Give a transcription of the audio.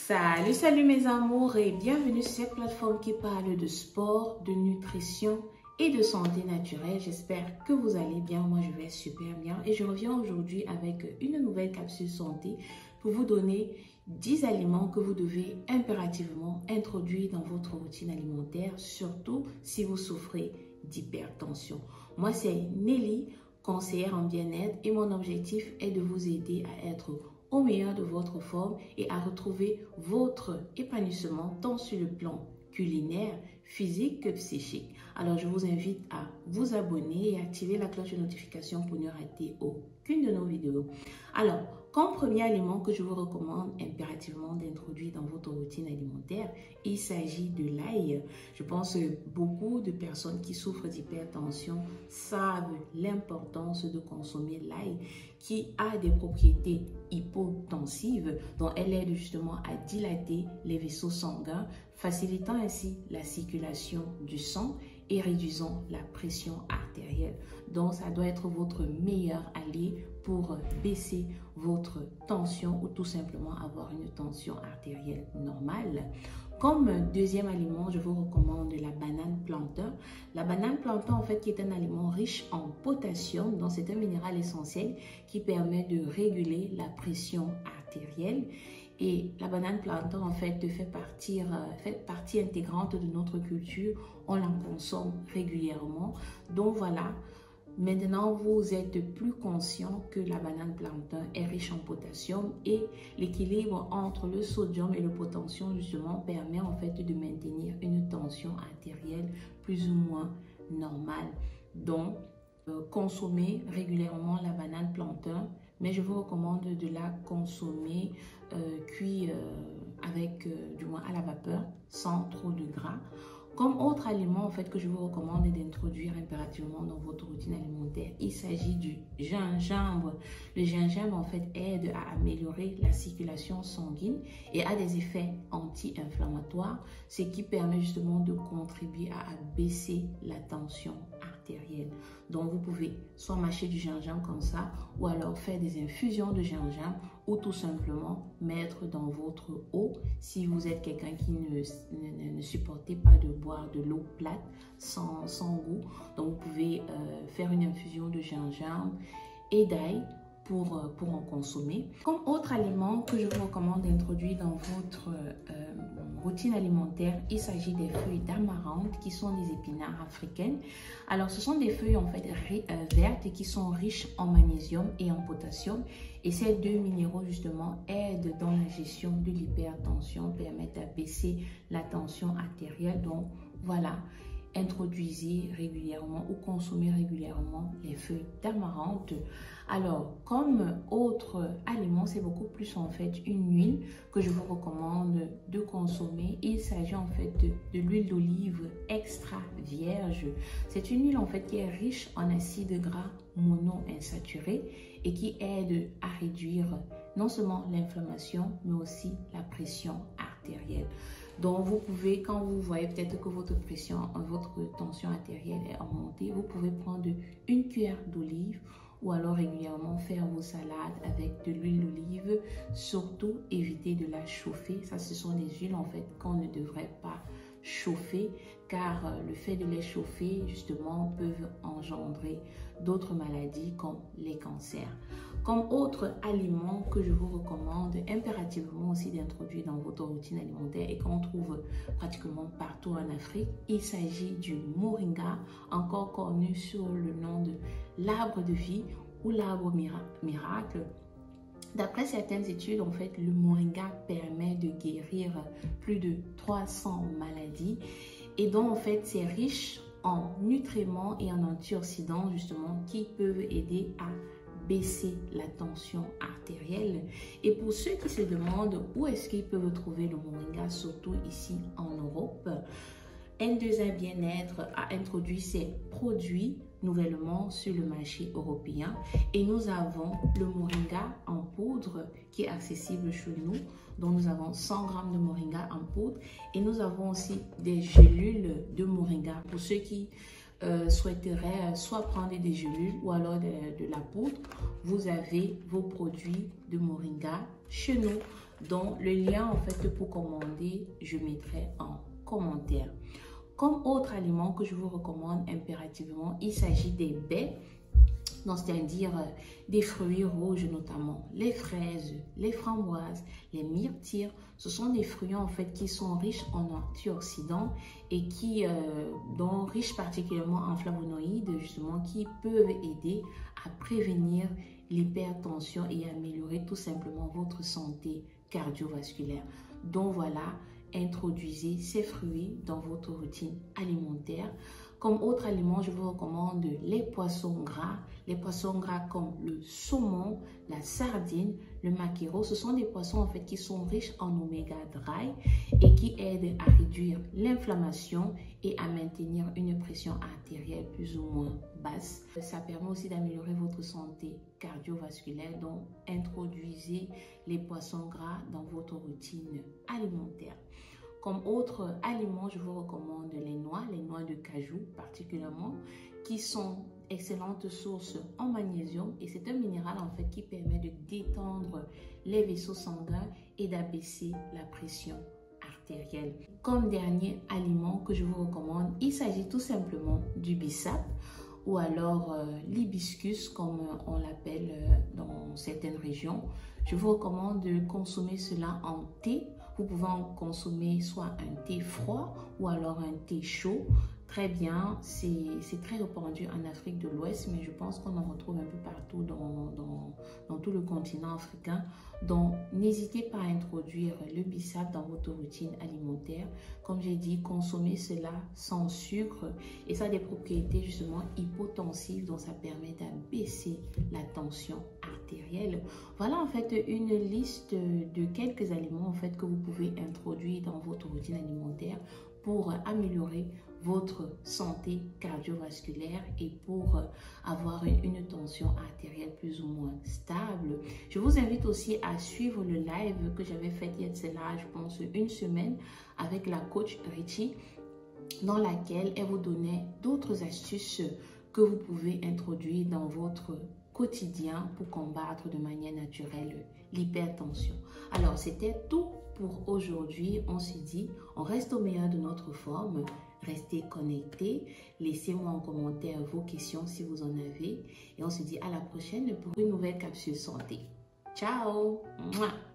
Salut mes amours et bienvenue sur cette plateforme qui parle de sport, de nutrition et de santé naturelle. J'espère que vous allez bien, moi je vais super bien et je reviens aujourd'hui avec une nouvelle capsule santé pour vous donner 10 aliments que vous devez impérativement introduire dans votre routine alimentaire, surtout si vous souffrez d'hypertension. Moi c'est Nelly, conseillère en bien-être et mon objectif est de vous aider à être au meilleur de votre forme et à retrouver votre épanouissement tant sur le plan culinaire, physique que psychique. Alors je vous invite à vous abonner et activer la cloche de notification pour ne rater aucune de nos vidéos. Alors, comme premier aliment que je vous recommande impérativement d'introduire dans votre routine alimentaire, il s'agit de l'ail. Je pense que beaucoup de personnes qui souffrent d'hypertension savent l'importance de consommer l'ail qui a des propriétés hypotensives dont elle aide justement à dilater les vaisseaux sanguins, facilitant ainsi la circulation du sang et réduisant la pression artérielle. Donc, ça doit être votre meilleur allié pour baisser votre tension ou tout simplement avoir une tension artérielle normale. Comme deuxième aliment, je vous recommande la banane plantain. La banane plantain, en fait, qui est un aliment riche en potassium, donc c'est un minéral essentiel qui permet de réguler la pression artérielle. Et la banane plantain, en fait, fait partie intégrante de notre culture. On la consomme régulièrement. Donc voilà, maintenant vous êtes plus conscient que la banane plantain est riche en potassium et l'équilibre entre le sodium et le potassium, justement, permet en fait de maintenir une tension artérielle plus ou moins normale. Donc, consommez régulièrement la banane plantain, mais je vous recommande de la consommer cuit avec du moins à la vapeur, sans trop de gras. Comme autre aliment en fait que je vous recommande d'introduire impérativement dans votre routine alimentaire, il s'agit du gingembre. Le gingembre en fait aide à améliorer la circulation sanguine et a des effets anti-inflammatoires, ce qui permet justement de contribuer à baisser la tension artérielle. Donc vous pouvez soit mâcher du gingembre comme ça ou alors faire des infusions de gingembre ou tout simplement mettre dans votre eau si vous êtes quelqu'un qui ne supportez pas de boire de l'eau plate sans goût. Donc vous pouvez faire une infusion de gingembre et d'ail pour en consommer. Comme autre aliment que je vous recommande d'introduire dans votre routine alimentaire, il s'agit des feuilles d'amarante qui sont des épinards africaines. Alors ce sont des feuilles en fait vertes qui sont riches en magnésium et en potassium et ces deux minéraux justement aident dans la gestion de l'hypertension, permettent d'abaisser la tension artérielle. Donc voilà, introduisez régulièrement ou consommez régulièrement les feuilles d'amarante. Alors, comme autre aliment, c'est beaucoup plus en fait une huile que je vous recommande de consommer. Il s'agit en fait de l'huile d'olive extra vierge. C'est une huile en fait qui est riche en acides gras monoinsaturés et qui aide à réduire non seulement l'inflammation, mais aussi la pression artérielle. Donc, vous pouvez, quand vous voyez peut-être que votre tension artérielle est remontée, vous pouvez prendre une cuillère d'olive ou alors régulièrement faire vos salades avec de l'huile d'olive. Surtout, évitez de la chauffer. Ça, ce sont des huiles en fait qu'on ne devrait pas chauffer car le fait de les chauffer justement peuvent engendrer d'autres maladies comme les cancers. Comme autre aliment que je vous recommande impérativement aussi d'introduire dans votre routine alimentaire et qu'on trouve pratiquement partout en Afrique, il s'agit du moringa, encore connu sous le nom de l'arbre de vie ou l'arbre miracle. D'après certaines études, en fait, le moringa permet de guérir plus de 300 maladies et donc en fait c'est riche en nutriments et en antioxydants justement qui peuvent aider à baisser la tension artérielle. Et pour ceux qui se demandent où est-ce qu'ils peuvent trouver le moringa, surtout ici en Europe, N2A Bien-être a introduit ses produits nouvellement sur le marché européen et nous avons le moringa en poudre qui est accessible chez nous. Donc nous avons 100 g de moringa en poudre et nous avons aussi des gélules de moringa pour ceux qui souhaiteraient soit prendre des gélules ou alors de la poudre. Vous avez vos produits de moringa chez nous. dont le lien en fait pour commander, je mettrai en commentaire. Comme autre aliment que je vous recommande impérativement, il s'agit des baies. Donc, c'est-à-dire des fruits rouges, notamment les fraises, les framboises, les myrtilles. Ce sont des fruits en fait qui sont riches en antioxydants et qui sont riches particulièrement en flavonoïdes, justement, qui peuvent aider à prévenir l'hypertension et améliorer tout simplement votre santé cardiovasculaire. Donc voilà, introduisez ces fruits dans votre routine alimentaire. Comme autre aliment, je vous recommande les poissons gras. Les poissons gras comme le saumon, la sardine, le maquereau. Ce sont des poissons en fait qui sont riches en oméga 3 et qui aident à réduire l'inflammation et à maintenir une pression artérielle plus ou moins basse. Ça permet aussi d'améliorer votre santé cardiovasculaire. Donc, introduisez les poissons gras dans votre routine alimentaire. Comme autre aliment, je vous recommande les noix de cajou particulièrement, qui sont excellentes sources en magnésium et c'est un minéral en fait qui permet de détendre les vaisseaux sanguins et d'abaisser la pression artérielle. Comme dernier aliment que je vous recommande, il s'agit tout simplement du bissap ou alors l'hibiscus comme on l'appelle dans certaines régions. Je vous recommande de consommer cela en thé. Vous pouvez en consommer soit un thé froid ou alors un thé chaud. Très bien, c'est très répandu en Afrique de l'Ouest, mais je pense qu'on en retrouve un peu partout dans tout le continent africain. Donc, n'hésitez pas à introduire le bissap dans votre routine alimentaire. Comme j'ai dit, consommez cela sans sucre et ça a des propriétés justement hypotensives, donc ça permet d'abaisser la tension artérielle. Voilà en fait une liste de quelques aliments en fait que vous pouvez introduire dans votre routine alimentaire pour améliorer votre santé cardiovasculaire et pour avoir une tension artérielle plus ou moins stable. Je vous invite aussi à suivre le live que j'avais fait il y a de cela, je pense, une semaine avec la coach Richie, dans laquelle elle vous donnait d'autres astuces que vous pouvez introduire dans votre quotidien pour combattre de manière naturelle l'hypertension. Alors, c'était tout pour aujourd'hui. On s'est dit, on reste au meilleur de notre forme. Restez connectés. Laissez-moi en commentaire vos questions si vous en avez. Et on se dit à la prochaine pour une nouvelle capsule santé. Ciao! Mouah.